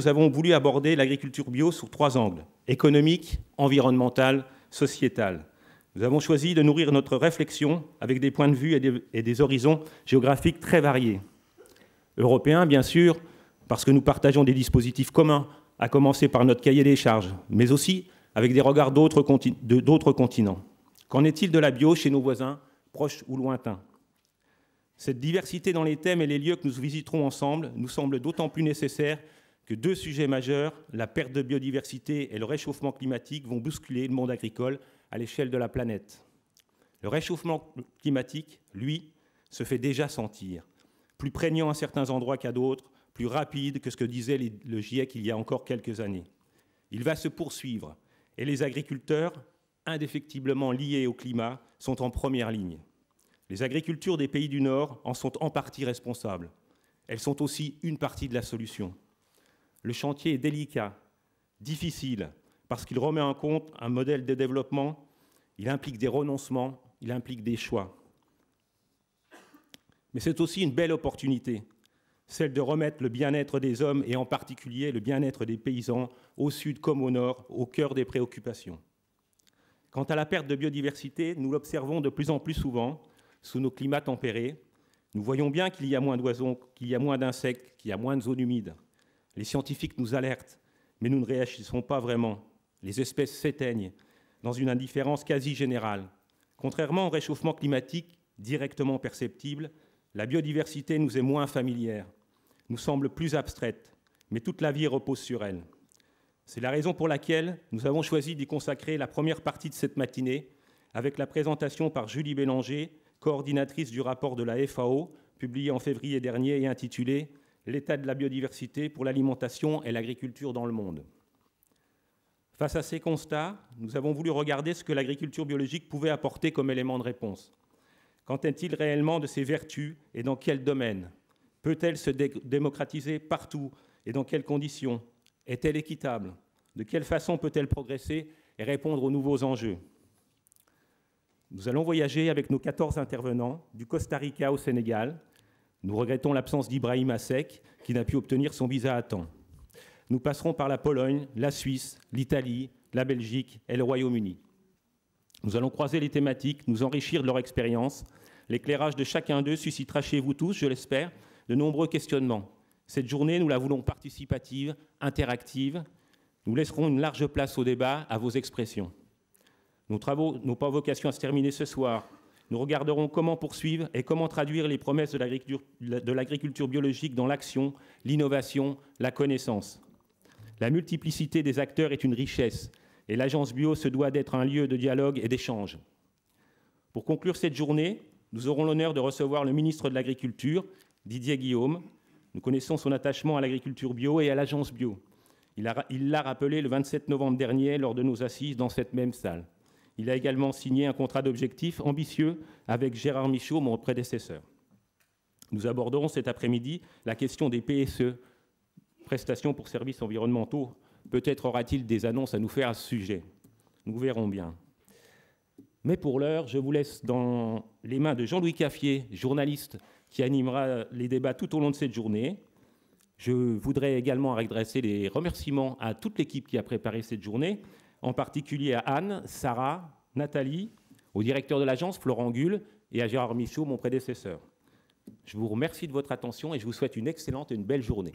Nous avons voulu aborder l'agriculture bio sous 3 angles: économique, environnemental, sociétal. Nous avons choisi de nourrir notre réflexion avec des points de vue et des horizons géographiques très variés. Européens, bien sûr, parce que nous partageons des dispositifs communs, à commencer par notre cahier des charges, mais aussi avec des regards d'autres continents. Qu'en est-il de la bio chez nos voisins, proches ou lointains? Cette diversité dans les thèmes et les lieux que nous visiterons ensemble nous semble d'autant plus nécessaire que 2 sujets majeurs, la perte de biodiversité et le réchauffement climatique, vont bousculer le monde agricole à l'échelle de la planète. Le réchauffement climatique, lui, se fait déjà sentir, plus prégnant à certains endroits qu'à d'autres, plus rapide que ce que disait le GIEC il y a encore quelques années. Il va se poursuivre et les agriculteurs, indéfectiblement liés au climat, sont en première ligne. Les agricultures des pays du Nord en sont en partie responsables. Elles sont aussi une partie de la solution. Le chantier est délicat, difficile, parce qu'il remet en compte un modèle de développement, il implique des renoncements, il implique des choix. Mais c'est aussi une belle opportunité, celle de remettre le bien-être des hommes et en particulier le bien-être des paysans, au sud comme au nord, au cœur des préoccupations. Quant à la perte de biodiversité, nous l'observons de plus en plus souvent sous nos climats tempérés. Nous voyons bien qu'il y a moins d'oiseaux, qu'il y a moins d'insectes, qu'il y a moins de zones humides. Les scientifiques nous alertent, mais nous ne réagissons pas vraiment. Les espèces s'éteignent dans une indifférence quasi générale. Contrairement au réchauffement climatique directement perceptible, la biodiversité nous est moins familière, nous semble plus abstraite, mais toute la vie repose sur elle. C'est la raison pour laquelle nous avons choisi d'y consacrer la première partie de cette matinée avec la présentation par Julie Bélanger, coordinatrice du rapport de la FAO, publié en février dernier et intitulé « L'état de la biodiversité pour l'alimentation et l'agriculture dans le monde ». Face à ces constats, nous avons voulu regarder ce que l'agriculture biologique pouvait apporter comme élément de réponse. Qu'en est-il réellement de ses vertus et dans quel domaine? Peut-elle se démocratiser partout et dans quelles conditions? Est-elle équitable? De quelle façon peut-elle progresser et répondre aux nouveaux enjeux? Nous allons voyager avec nos 14 intervenants du Costa Rica au Sénégal. Nous regrettons l'absence d'Ibrahim Assec, qui n'a pu obtenir son visa à temps. Nous passerons par la Pologne, la Suisse, l'Italie, la Belgique et le Royaume-Uni. Nous allons croiser les thématiques, nous enrichir de leur expérience. L'éclairage de chacun d'eux suscitera chez vous tous, je l'espère, de nombreux questionnements. Cette journée, nous la voulons participative, interactive. Nous laisserons une large place au débat, à vos expressions. Nos travaux n'ont pas vocation à se terminer ce soir. Nous regarderons comment poursuivre et comment traduire les promesses de l'agriculture biologique dans l'action, l'innovation, la connaissance. La multiplicité des acteurs est une richesse et l'Agence Bio se doit d'être un lieu de dialogue et d'échange. Pour conclure cette journée, nous aurons l'honneur de recevoir le ministre de l'Agriculture, Didier Guillaume. Nous connaissons son attachement à l'agriculture bio et à l'Agence Bio. Il l'a rappelé le 27 novembre dernier lors de nos assises dans cette même salle. Il a également signé un contrat d'objectifs ambitieux avec Gérard Michaud, mon prédécesseur. Nous aborderons cet après-midi la question des PSE, prestations pour services environnementaux. Peut-être aura-t-il des annonces à nous faire à ce sujet. Nous verrons bien. Mais pour l'heure, je vous laisse dans les mains de Jean-Louis Caffier, journaliste qui animera les débats tout au long de cette journée. Je voudrais également adresser des remerciements à toute l'équipe qui a préparé cette journée, en particulier à Anne, Sarah, Nathalie, au directeur de l'agence, Florent Gull, et à Gérard Michaud, mon prédécesseur. Je vous remercie de votre attention et je vous souhaite une excellente et une belle journée.